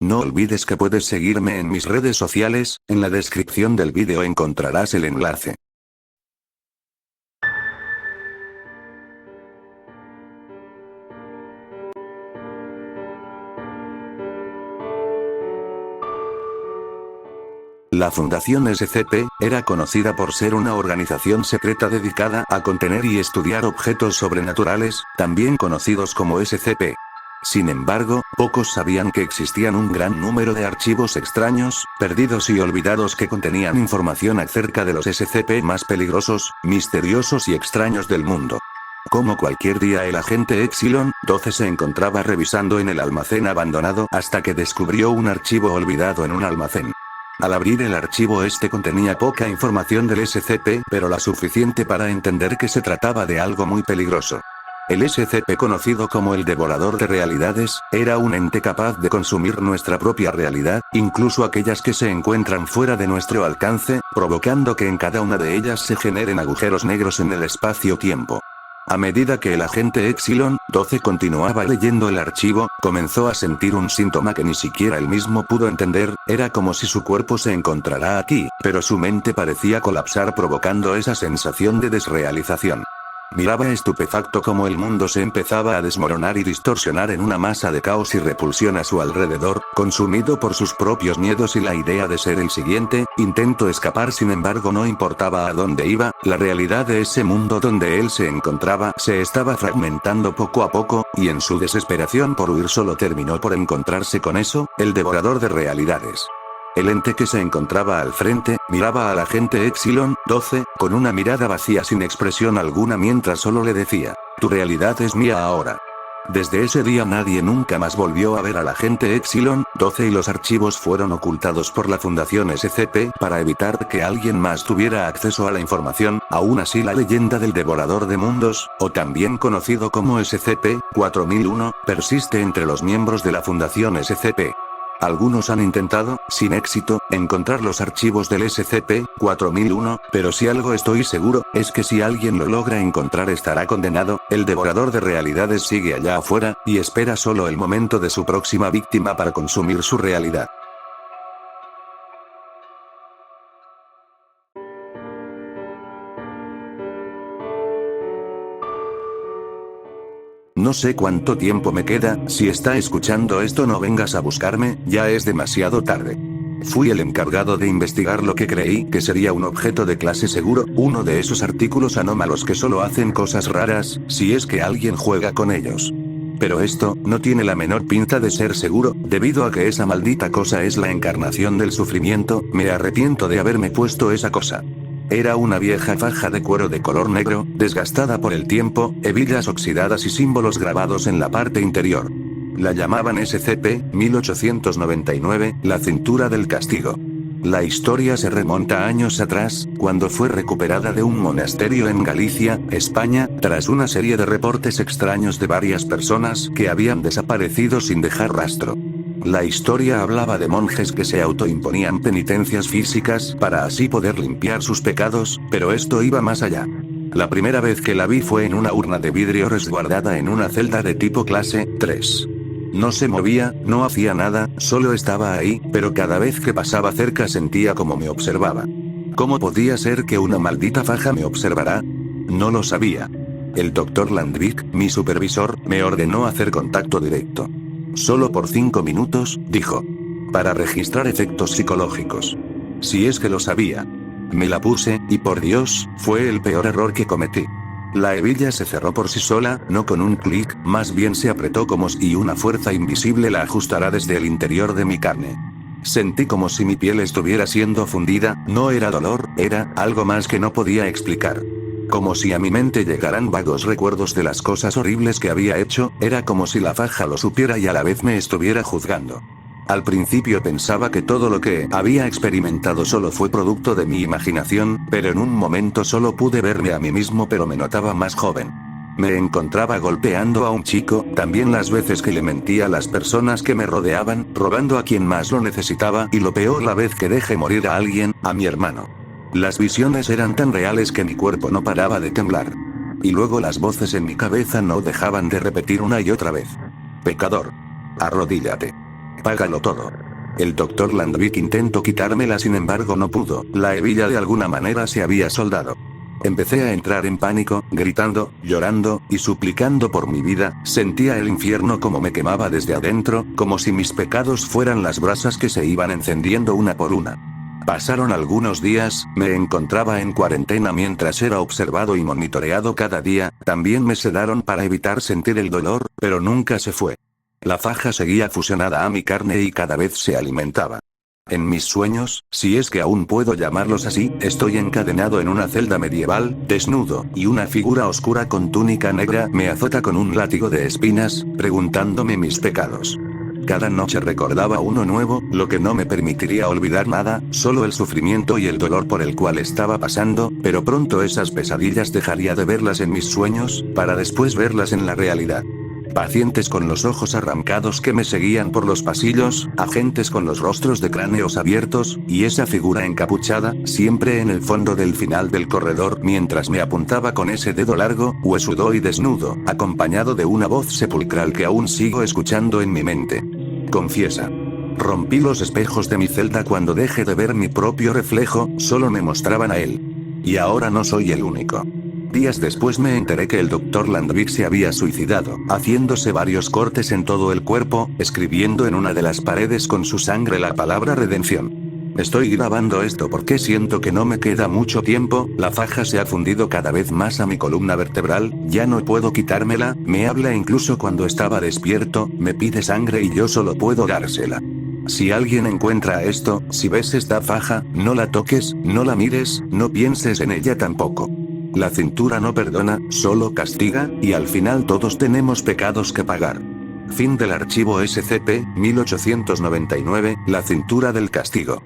No olvides que puedes seguirme en mis redes sociales, en la descripción del vídeo encontrarás el enlace. La Fundación SCP era conocida por ser una organización secreta dedicada a contener y estudiar objetos sobrenaturales, también conocidos como SCP. Sin embargo, pocos sabían que existían un gran número de archivos extraños, perdidos y olvidados que contenían información acerca de los SCP más peligrosos, misteriosos y extraños del mundo. Como cualquier día, el agente Epsilon 12 se encontraba revisando en el almacén abandonado hasta que descubrió un archivo olvidado en un almacén. Al abrir el archivo, este contenía poca información del SCP, pero la suficiente para entender que se trataba de algo muy peligroso. El SCP, conocido como el Devorador de Realidades, era un ente capaz de consumir nuestra propia realidad, incluso aquellas que se encuentran fuera de nuestro alcance, provocando que en cada una de ellas se generen agujeros negros en el espacio-tiempo. A medida que el agente Epsilon 12 continuaba leyendo el archivo, comenzó a sentir un síntoma que ni siquiera él mismo pudo entender. Era como si su cuerpo se encontrara aquí, pero su mente parecía colapsar, provocando esa sensación de desrealización. Miraba estupefacto cómo el mundo se empezaba a desmoronar y distorsionar en una masa de caos y repulsión a su alrededor, consumido por sus propios miedos y la idea de ser el siguiente intento escapar. Sin embargo, no importaba a dónde iba, la realidad de ese mundo donde él se encontraba se estaba fragmentando poco a poco, y en su desesperación por huir solo terminó por encontrarse con eso, el Devorador de Realidades. El ente que se encontraba al frente, miraba al agente Epsilon 12, con una mirada vacía sin expresión alguna, mientras solo le decía: "Tu realidad es mía ahora". Desde ese día nadie nunca más volvió a ver al agente Epsilon 12 y los archivos fueron ocultados por la Fundación SCP para evitar que alguien más tuviera acceso a la información. Aún así, la leyenda del Devorador de Mundos, o también conocido como SCP-4001, persiste entre los miembros de la Fundación SCP. Algunos han intentado, sin éxito, encontrar los archivos del SCP-4001, pero si algo estoy seguro, es que si alguien lo logra encontrar estará condenado. El Devorador de Realidades sigue allá afuera, y espera solo el momento de su próxima víctima para consumir su realidad. No sé cuánto tiempo me queda. Si está escuchando esto, no vengas a buscarme, ya es demasiado tarde. Fui el encargado de investigar lo que creí que sería un objeto de clase seguro, uno de esos artículos anómalos que solo hacen cosas raras, si es que alguien juega con ellos. Pero esto no tiene la menor pinta de ser seguro, debido a que esa maldita cosa es la encarnación del sufrimiento. Me arrepiento de haberme puesto esa cosa. Era una vieja faja de cuero de color negro, desgastada por el tiempo, hebillas oxidadas y símbolos grabados en la parte interior. La llamaban SCP-1899, la cintura del castigo. La historia se remonta a años atrás, cuando fue recuperada de un monasterio en Galicia, España, tras una serie de reportes extraños de varias personas que habían desaparecido sin dejar rastro. La historia hablaba de monjes que se autoimponían penitencias físicas para así poder limpiar sus pecados, pero esto iba más allá. La primera vez que la vi fue en una urna de vidrio resguardada en una celda de tipo clase 3. No se movía, no hacía nada, solo estaba ahí, pero cada vez que pasaba cerca sentía como me observaba. ¿Cómo podía ser que una maldita faja me observara? No lo sabía. El Dr. Landvik, mi supervisor, me ordenó hacer contacto directo. Solo por 5 minutos, dijo. Para registrar efectos psicológicos. Si es que lo sabía. Me la puse, y por Dios, fue el peor error que cometí. La hebilla se cerró por sí sola, no con un clic, más bien se apretó como si una fuerza invisible la ajustara desde el interior de mi carne. Sentí como si mi piel estuviera siendo fundida. No era dolor, era algo más que no podía explicar. Como si a mi mente llegaran vagos recuerdos de las cosas horribles que había hecho, era como si la faja lo supiera y a la vez me estuviera juzgando. Al principio pensaba que todo lo que había experimentado solo fue producto de mi imaginación, pero en un momento solo pude verme a mí mismo, pero me notaba más joven. Me encontraba golpeando a un chico, también las veces que le mentía a las personas que me rodeaban, robando a quien más lo necesitaba, y lo peor, la vez que dejé morir a alguien, a mi hermano. Las visiones eran tan reales que mi cuerpo no paraba de temblar. Y luego las voces en mi cabeza no dejaban de repetir una y otra vez: pecador, arrodíllate. Págalo todo. El Dr. Landvik intentó quitármela, sin embargo no pudo, la hebilla de alguna manera se había soldado. Empecé a entrar en pánico, gritando, llorando, y suplicando por mi vida. Sentía el infierno como me quemaba desde adentro, como si mis pecados fueran las brasas que se iban encendiendo una por una. Pasaron algunos días, me encontraba en cuarentena mientras era observado y monitoreado cada día. También me sedaron para evitar sentir el dolor, pero nunca se fue. La faja seguía fusionada a mi carne y cada vez se alimentaba. En mis sueños, si es que aún puedo llamarlos así, estoy encadenado en una celda medieval, desnudo, y una figura oscura con túnica negra me azota con un látigo de espinas, preguntándome mis pecados. Cada noche recordaba uno nuevo, lo que no me permitiría olvidar nada, solo el sufrimiento y el dolor por el cual estaba pasando, pero pronto esas pesadillas dejaría de verlas en mis sueños, para después verlas en la realidad. Pacientes con los ojos arrancados que me seguían por los pasillos, agentes con los rostros de cráneos abiertos, y esa figura encapuchada, siempre en el fondo del final del corredor mientras me apuntaba con ese dedo largo, huesudo y desnudo, acompañado de una voz sepulcral que aún sigo escuchando en mi mente. Confiesa. Rompí los espejos de mi celda cuando dejé de ver mi propio reflejo, solo me mostraban a él. Y ahora no soy el único. Días después me enteré que el Dr. Landvik se había suicidado, haciéndose varios cortes en todo el cuerpo, escribiendo en una de las paredes con su sangre la palabra redención. Estoy grabando esto porque siento que no me queda mucho tiempo, la faja se ha fundido cada vez más a mi columna vertebral, ya no puedo quitármela, me habla incluso cuando estaba despierto, me pide sangre y yo solo puedo dársela. Si alguien encuentra esto, si ves esta faja, no la toques, no la mires, no pienses en ella tampoco. La cintura no perdona, solo castiga, y al final todos tenemos pecados que pagar. Fin del archivo SCP-1899, La cintura del castigo.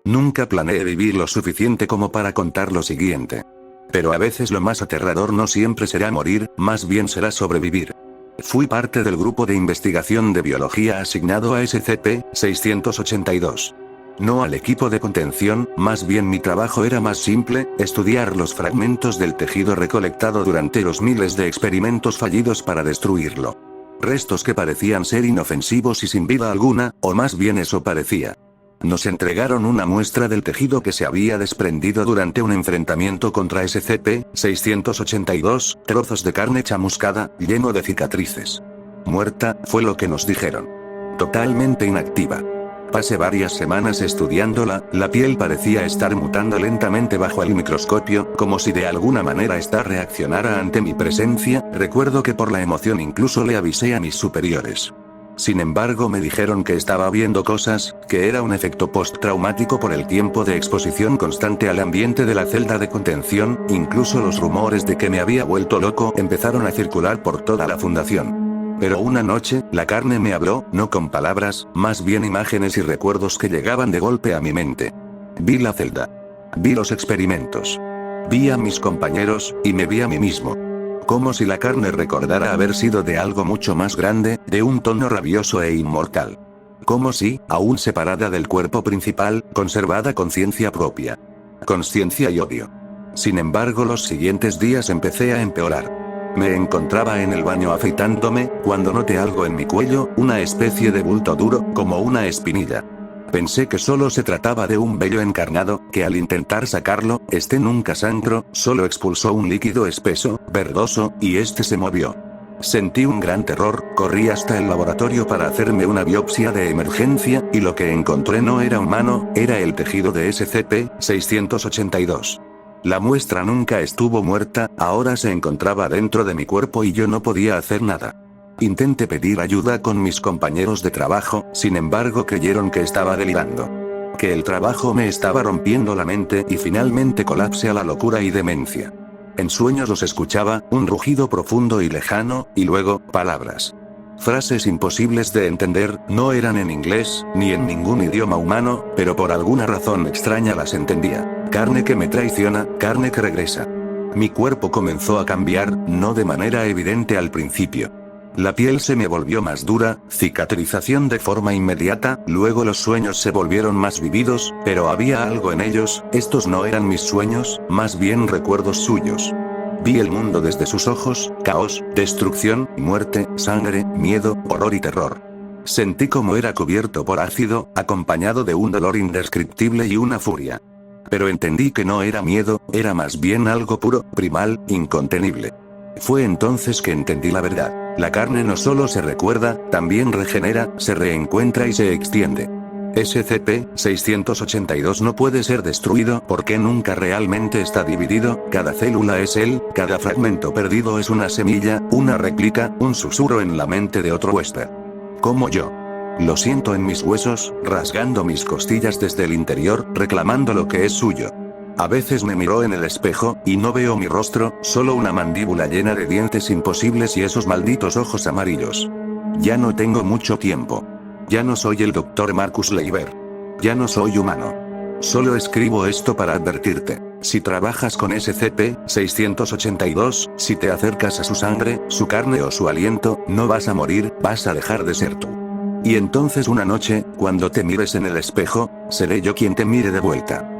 Nunca planeé vivir lo suficiente como para contar lo siguiente. Pero a veces lo más aterrador no siempre será morir, más bien será sobrevivir. Fui parte del grupo de investigación de biología asignado a SCP-682. No al equipo de contención, más bien mi trabajo era más simple, estudiar los fragmentos del tejido recolectado durante los miles de experimentos fallidos para destruirlo. Restos que parecían ser inofensivos y sin vida alguna, o más bien eso parecía. Nos entregaron una muestra del tejido que se había desprendido durante un enfrentamiento contra SCP-682, trozos de carne chamuscada, lleno de cicatrices. Muerta, fue lo que nos dijeron. Totalmente inactiva. Pasé varias semanas estudiándola, la piel parecía estar mutando lentamente bajo el microscopio, como si de alguna manera esta reaccionara ante mi presencia. Recuerdo que por la emoción incluso le avisé a mis superiores. Sin embargo me dijeron que estaba viendo cosas, que era un efecto postraumático por el tiempo de exposición constante al ambiente de la celda de contención, incluso los rumores de que me había vuelto loco empezaron a circular por toda la fundación. Pero una noche, la carne me habló, no con palabras, más bien imágenes y recuerdos que llegaban de golpe a mi mente. Vi la celda. Vi los experimentos. Vi a mis compañeros, y me vi a mí mismo. Como si la carne recordara haber sido de algo mucho más grande, de un tono rabioso e inmortal. Como si, aún separada del cuerpo principal, conservara conciencia propia. Conciencia y odio. Sin embargo, los siguientes días empecé a empeorar. Me encontraba en el baño afeitándome, cuando noté algo en mi cuello, una especie de bulto duro, como una espinilla. Pensé que solo se trataba de un vello encarnado, que al intentar sacarlo, este nunca sangró, solo expulsó un líquido espeso, verdoso, y este se movió. Sentí un gran terror, corrí hasta el laboratorio para hacerme una biopsia de emergencia, y lo que encontré no era humano, era el tejido de SCP-682. La muestra nunca estuvo muerta, ahora se encontraba dentro de mi cuerpo y yo no podía hacer nada. Intenté pedir ayuda con mis compañeros de trabajo, sin embargo creyeron que estaba delirando. Que el trabajo me estaba rompiendo la mente y finalmente colapsé a la locura y demencia. En sueños los escuchaba, un rugido profundo y lejano, y luego, palabras. Frases imposibles de entender, no eran en inglés, ni en ningún idioma humano, pero por alguna razón extraña las entendía. Carne que me traiciona, carne que regresa. Mi cuerpo comenzó a cambiar, no de manera evidente al principio. La piel se me volvió más dura, cicatrización de forma inmediata, luego los sueños se volvieron más vividos, pero había algo en ellos, estos no eran mis sueños, más bien recuerdos suyos. Vi el mundo desde sus ojos, caos, destrucción, muerte, sangre, miedo, horror y terror. Sentí como era cubierto por ácido, acompañado de un dolor indescriptible y una furia. Pero entendí que no era miedo, era más bien algo puro, primal, incontenible. Fue entonces que entendí la verdad. La carne no solo se recuerda, también regenera, se reencuentra y se extiende. SCP-682 no puede ser destruido porque nunca realmente está dividido, cada célula es él, cada fragmento perdido es una semilla, una réplica, un susurro en la mente de otro huésped. Como yo. Lo siento en mis huesos, rasgando mis costillas desde el interior, reclamando lo que es suyo. A veces me miro en el espejo, y no veo mi rostro, solo una mandíbula llena de dientes imposibles y esos malditos ojos amarillos. Ya no tengo mucho tiempo. Ya no soy el Dr. Marcus Leiber. Ya no soy humano. Solo escribo esto para advertirte. Si trabajas con SCP-682, si te acercas a su sangre, su carne o su aliento, no vas a morir, vas a dejar de ser tú. Y entonces una noche, cuando te mires en el espejo, seré yo quien te mire de vuelta.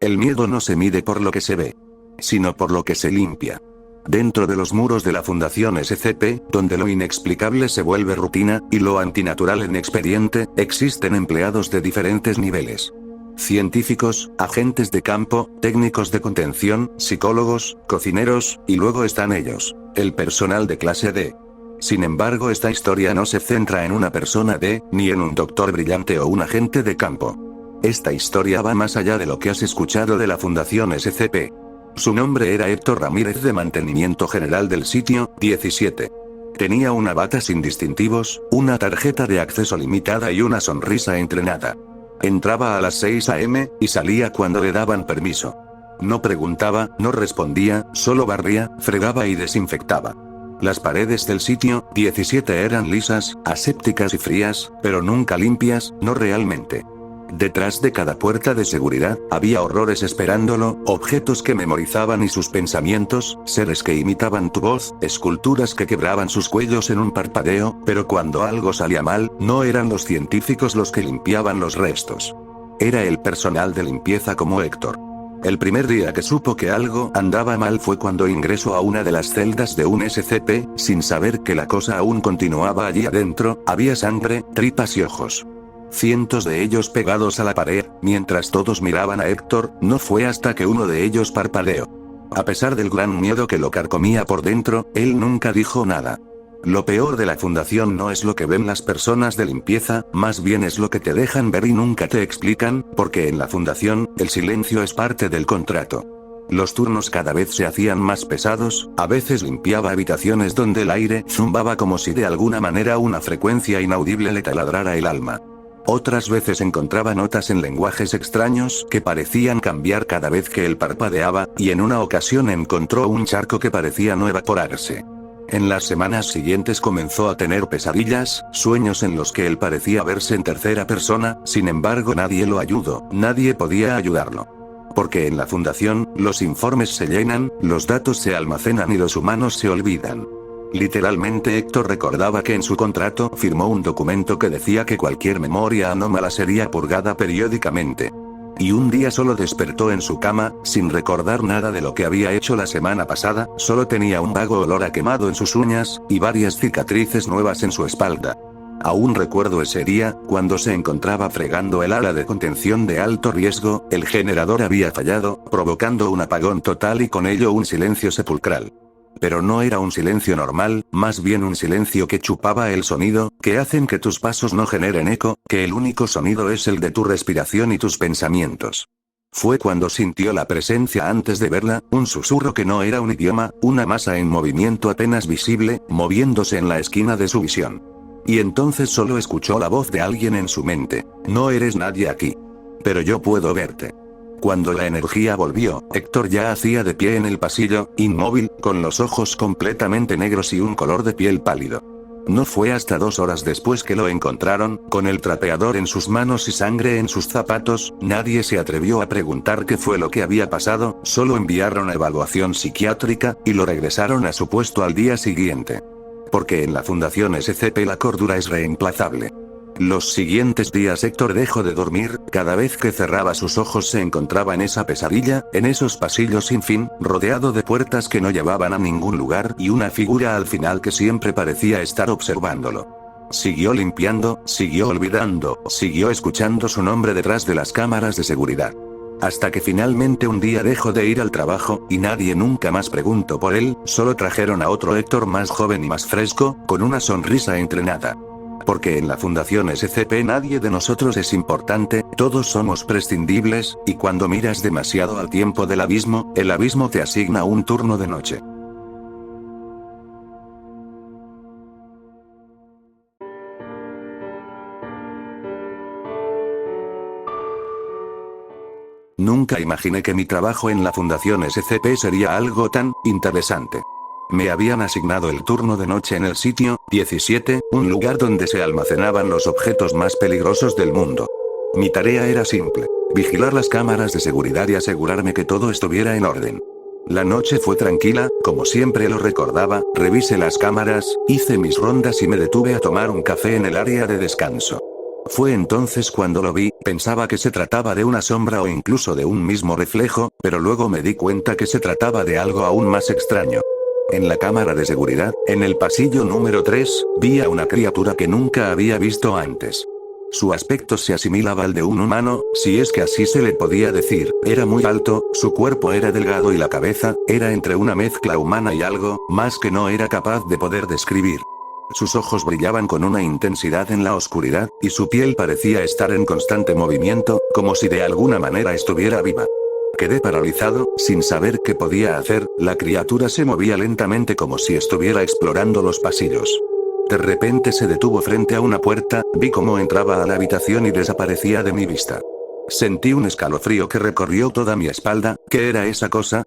El miedo no se mide por lo que se ve, sino por lo que se limpia. Dentro de los muros de la Fundación SCP, donde lo inexplicable se vuelve rutina, y lo antinatural inexperiente, existen empleados de diferentes niveles. Científicos, agentes de campo, técnicos de contención, psicólogos, cocineros, y luego están ellos, el personal de clase D. Sin embargo, esta historia no se centra en una persona D, ni en un doctor brillante o un agente de campo. Esta historia va más allá de lo que has escuchado de la Fundación SCP. Su nombre era Héctor Ramírez, de mantenimiento general del sitio 17. Tenía una bata sin distintivos, una tarjeta de acceso limitada y una sonrisa entrenada. Entraba a las 6 a.m. y salía cuando le daban permiso. No preguntaba, no respondía, solo barría, fregaba y desinfectaba. Las paredes del sitio 17 eran lisas, asépticas y frías, pero nunca limpias, no realmente. Detrás de cada puerta de seguridad, había horrores esperándolo, objetos que memorizaban y sus pensamientos, seres que imitaban tu voz, esculturas que quebraban sus cuellos en un parpadeo, pero cuando algo salía mal, no eran los científicos los que limpiaban los restos. Era el personal de limpieza como Héctor. El primer día que supo que algo andaba mal fue cuando ingresó a una de las celdas de un SCP, sin saber que la cosa aún continuaba allí adentro, había sangre, tripas y ojos. Cientos de ellos pegados a la pared, mientras todos miraban a Héctor, no fue hasta que uno de ellos parpadeó. A pesar del gran miedo que lo carcomía por dentro, él nunca dijo nada. Lo peor de la Fundación no es lo que ven las personas de limpieza, más bien es lo que te dejan ver y nunca te explican, porque en la Fundación, el silencio es parte del contrato. Los turnos cada vez se hacían más pesados, a veces limpiaba habitaciones donde el aire zumbaba como si de alguna manera una frecuencia inaudible le taladrara el alma. Otras veces encontraba notas en lenguajes extraños que parecían cambiar cada vez que él parpadeaba, y en una ocasión encontró un charco que parecía no evaporarse. En las semanas siguientes comenzó a tener pesadillas, sueños en los que él parecía verse en tercera persona, sin embargo nadie lo ayudó, nadie podía ayudarlo. Porque en la Fundación, los informes se llenan, los datos se almacenan y los humanos se olvidan. Literalmente Héctor recordaba que en su contrato firmó un documento que decía que cualquier memoria anómala sería purgada periódicamente. Y un día solo despertó en su cama, sin recordar nada de lo que había hecho la semana pasada, solo tenía un vago olor a quemado en sus uñas, y varias cicatrices nuevas en su espalda. Aún recuerdo ese día, cuando se encontraba fregando el ala de contención de alto riesgo, el generador había fallado, provocando un apagón total y con ello un silencio sepulcral. Pero no era un silencio normal, más bien un silencio que chupaba el sonido, que hacen que tus pasos no generen eco, que el único sonido es el de tu respiración y tus pensamientos. Fue cuando sintió la presencia antes de verla, un susurro que no era un idioma, una masa en movimiento apenas visible, moviéndose en la esquina de su visión. Y entonces solo escuchó la voz de alguien en su mente. No eres nadie aquí. Pero yo puedo verte. Cuando la energía volvió, Héctor ya hacía de pie en el pasillo, inmóvil, con los ojos completamente negros y un color de piel pálido. No fue hasta 2 horas después que lo encontraron, con el trapeador en sus manos y sangre en sus zapatos. Nadie se atrevió a preguntar qué fue lo que había pasado, solo enviaron a evaluación psiquiátrica, y lo regresaron a su puesto al día siguiente. Porque en la Fundación SCP la cordura es reemplazable. Los siguientes días Héctor dejó de dormir, cada vez que cerraba sus ojos se encontraba en esa pesadilla, en esos pasillos sin fin, rodeado de puertas que no llevaban a ningún lugar y una figura al final que siempre parecía estar observándolo. Siguió limpiando, siguió olvidando, siguió escuchando su nombre detrás de las cámaras de seguridad. Hasta que finalmente un día dejó de ir al trabajo, y nadie nunca más preguntó por él, solo trajeron a otro Héctor más joven y más fresco, con una sonrisa entrenada. Porque en la Fundación SCP nadie de nosotros es importante, todos somos prescindibles, y cuando miras demasiado al tiempo del abismo, el abismo te asigna un turno de noche. Nunca imaginé que mi trabajo en la Fundación SCP sería algo tan interesante. Me habían asignado el turno de noche en el sitio 17, un lugar donde se almacenaban los objetos más peligrosos del mundo. Mi tarea era simple: vigilar las cámaras de seguridad y asegurarme que todo estuviera en orden. La noche fue tranquila, como siempre lo recordaba, revisé las cámaras, hice mis rondas y me detuve a tomar un café en el área de descanso. Fue entonces cuando lo vi, pensaba que se trataba de una sombra o incluso de un mismo reflejo, pero luego me di cuenta que se trataba de algo aún más extraño. En la cámara de seguridad, en el pasillo número 3, vi a una criatura que nunca había visto antes. Su aspecto se asimilaba al de un humano, si es que así se le podía decir. Era muy alto, su cuerpo era delgado y la cabeza, era entre una mezcla humana y algo más que no era capaz de poder describir. Sus ojos brillaban con una intensidad en la oscuridad, y su piel parecía estar en constante movimiento, como si de alguna manera estuviera viva. Quedé paralizado, sin saber qué podía hacer. La criatura se movía lentamente como si estuviera explorando los pasillos. De repente se detuvo frente a una puerta, vi cómo entraba a la habitación y desaparecía de mi vista. Sentí un escalofrío que recorrió toda mi espalda. ¿Qué era esa cosa?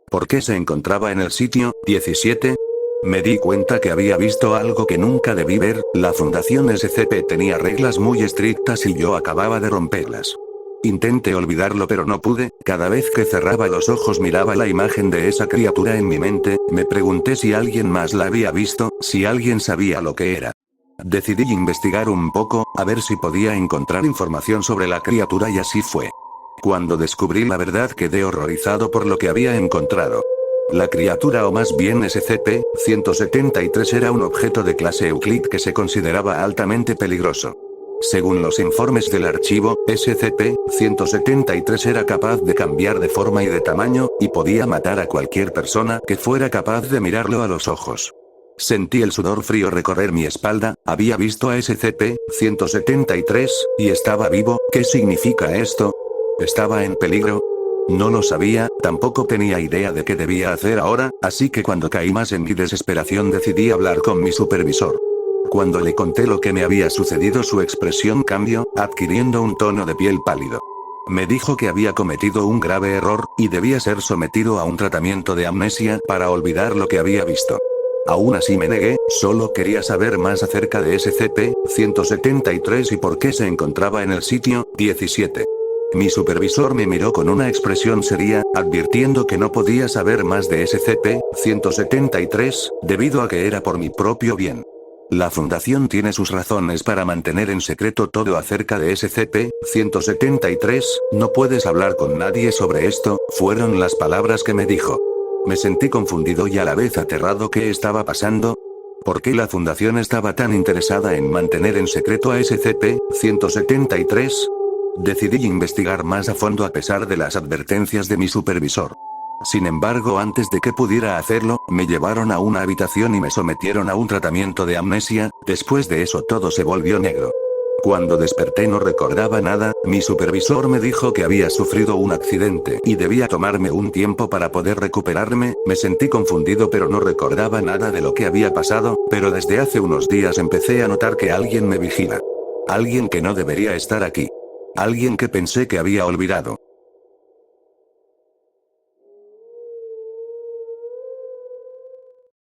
¿Por qué se encontraba en el sitio 17? Me di cuenta que había visto algo que nunca debí ver. La Fundación SCP tenía reglas muy estrictas y yo acababa de romperlas. Intenté olvidarlo pero no pude. Cada vez que cerraba los ojos miraba la imagen de esa criatura en mi mente. Me pregunté si alguien más la había visto, si alguien sabía lo que era. Decidí investigar un poco, a ver si podía encontrar información sobre la criatura, y así fue. Cuando descubrí la verdad quedé horrorizado por lo que había encontrado. La criatura, o más bien SCP-173, era un objeto de clase Euclid que se consideraba altamente peligroso. Según los informes del archivo, SCP-173 era capaz de cambiar de forma y de tamaño, y podía matar a cualquier persona que fuera capaz de mirarlo a los ojos. Sentí el sudor frío recorrer mi espalda. Había visto a SCP-173, y estaba vivo. ¿Qué significa esto? ¿Estaba en peligro? No lo sabía, tampoco tenía idea de qué debía hacer ahora, así que cuando caí más en mi desesperación decidí hablar con mi supervisor. Cuando le conté lo que me había sucedido, su expresión cambió, adquiriendo un tono de piel pálido. Me dijo que había cometido un grave error, y debía ser sometido a un tratamiento de amnesia para olvidar lo que había visto. Aún así me negué, solo quería saber más acerca de SCP-173 y por qué se encontraba en el sitio 17. Mi supervisor me miró con una expresión seria, advirtiendo que no podía saber más de SCP-173, debido a que era por mi propio bien. La Fundación tiene sus razones para mantener en secreto todo acerca de SCP-173, no puedes hablar con nadie sobre esto, fueron las palabras que me dijo. Me sentí confundido y a la vez aterrado. ¿Qué estaba pasando? ¿Por qué la Fundación estaba tan interesada en mantener en secreto a SCP-173? Decidí investigar más a fondo a pesar de las advertencias de mi supervisor. Sin embargo, antes de que pudiera hacerlo, me llevaron a una habitación y me sometieron a un tratamiento de amnesia. Después de eso todo se volvió negro. Cuando desperté no recordaba nada. Mi supervisor me dijo que había sufrido un accidente y debía tomarme un tiempo para poder recuperarme. Me sentí confundido pero no recordaba nada de lo que había pasado, pero desde hace unos días empecé a notar que alguien me vigila. Alguien que no debería estar aquí. Alguien que pensé que había olvidado.